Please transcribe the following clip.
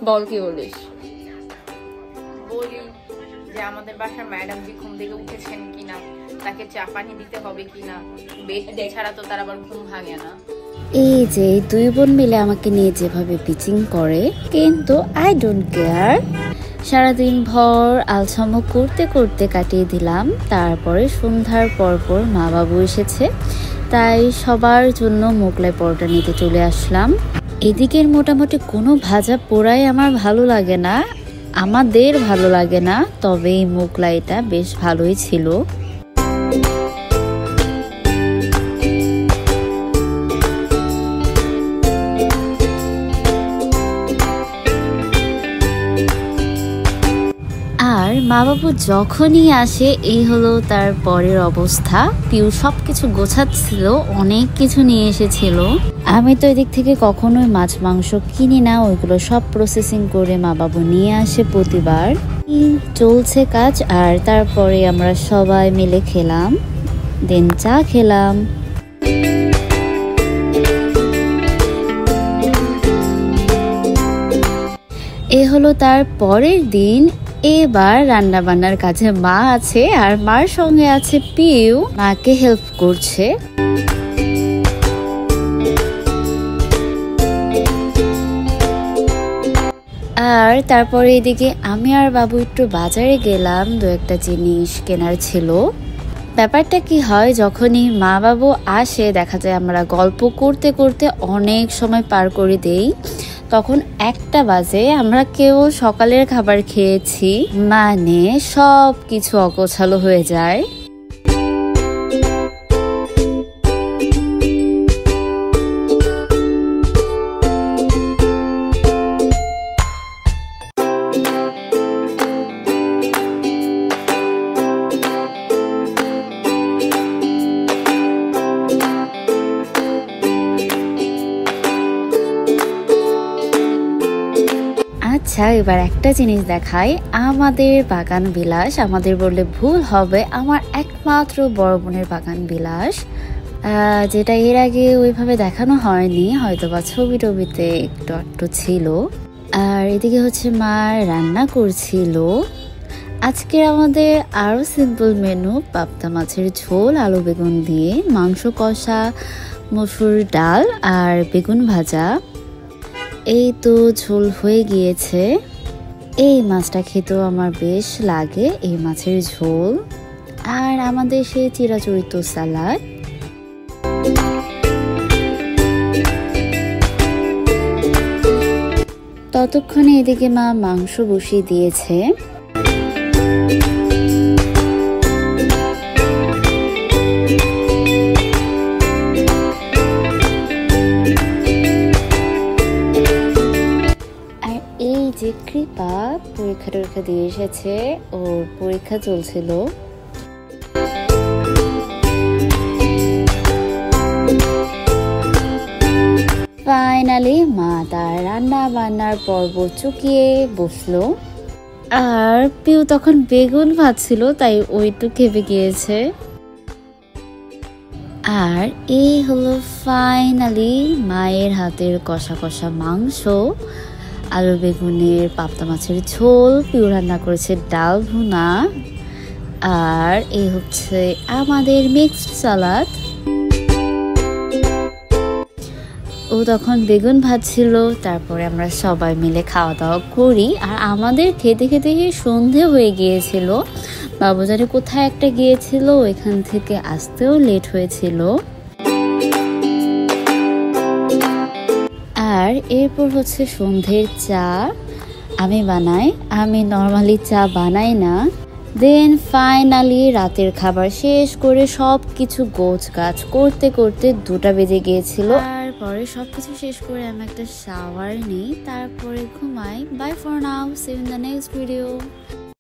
বল কি বলিস? বলি যে আমাদের বাসার ম্যাডাম জি ঘুম থেকে উঠেছেন কিনা, তাকে চা পানি দিতে হবে কিনা, বেড ছাড়া তো তার আবার ঘুম ভাঙে না। এই যে দুই বোন মিলে আমাকে নিয়ে যেভাবে পিচিং করে, কিন্তু আই ডোন্ট কেয়ার। সারাদিন ভর আলসামো করতে করতে কাটিয়ে দিলাম। তারপরে সন্ধ্যার পরপর মা বাবু এসেছে, তাই সবার জন্য মোগলাই পরোটা নিতে চলে আসলাম। এদিকের মোটামুটি কোনো ভাজা পোড়াই আমার ভালো লাগে না, আমাদের ভালো লাগে না, তবে এই মোগলাইটা বেশ ভালোই ছিল। আর মা বাবু যখনই আসে এই হলো তার পরের অবস্থা। পিউ সবকিছু গোছাচ্ছিল, অনেক কিছু নিয়ে এসেছিল। আমি তো এদিক থেকে কখনোই মাছ মাংস কিনি না, ওইগুলো সব প্রসেসিং করে মা বাবু নিয়ে আসে প্রতিবার। চলছে কাজ, আর তারপরে আমরা সবাই মিলে খেলাম, দেন চা খেলাম। এ হলো তার পরের দিন। এবার রান্না বান্নার কাজে মা আছে, আর মার সঙ্গে আছে পিউ, মাকে হেল্প করছে। আর তারপরে এদিকে আমি আর বাবু একটু বাজারে গেলাম, দু একটা জিনিস কেনার ছিল। ব্যাপারটা কি হয়, যখনই মা বাবু আসে দেখা যায় আমরা গল্প করতে করতে অনেক সময় পার করে দেই। তখন 1টা বাজে, আমরা কেউ সকালের খাবার খেয়েছি, মানে সব কিছু অগোছালো হয়ে যায়। আচ্ছা, এবার একটা জিনিস দেখাই, আমাদের বাগান বিলাস। আমাদের বললে ভুল হবে, আমার একমাত্র বড় বোনের বাগান বিলাস, যেটা এর আগে ওইভাবে দেখানো হয়নি, হয়তো বা ছবি টবিতে একটু একটু ছিল। আর এদিকে হচ্ছে মা রান্না করছিল। আজকে আমাদের আরো সিম্পল মেনু, পাবদা মাছের ঝোল আলু বেগুন দিয়ে, মাংস কষা, মসুর ডাল আর বেগুন ভাজা। এই তো ঝোল হয়ে গিয়েছে। এই মাছটা খেতেও আমার বেশ লাগে, এই মাছের ঝোল। আর আমাদের সেই চিরাচরিত সালাদ। ততক্ষণে এদিকে মা মাংস বসিয়ে দিয়েছে। যে কৃপা পরীক্ষা দিয়ে এসেছে, ওর পরীক্ষা চলছিল। ফাইনালি মা তার রান্না বান্নার পর্ব চুকিয়ে বসলো। আর পিউ তখন বেগুন ভাজছিল, তাই ওইটু খেপে গিয়েছে। আর এই হলো ফাইনালি মায়ের হাতের কষা কষা মাংস, আলু বেগুনের পাবদা মাছের ঝোল, পিউ রান্না করেছে ডাল ভুনা, আর এই হচ্ছে আমাদের মিক্সড সালাদ। ও তখন বেগুন ভাজছিল, তারপরে আমরা সবাই মিলে খাওয়া দাওয়া করি। আর আমাদের খেতে খেতে সন্ধে হয়ে গিয়েছিল, বাবুজারে কোথায় একটা গিয়েছিল, এখান থেকে আসতেও লেট হয়েছিল। আর এরপর হচ্ছে সন্ধ্যের চা আমি বানাই, আমি নর্মালি চা বানাই না। দেন ফাইনালি রাতের খাবার শেষ করে সব কিছু গোছ গাছ করতে করতে 2টা বেজে গিয়েছিল। তারপরে সবকিছু শেষ করে আমি একটা শাওয়ার নিই, তারপরে ঘুমাই। Bye for now, see you in the next video.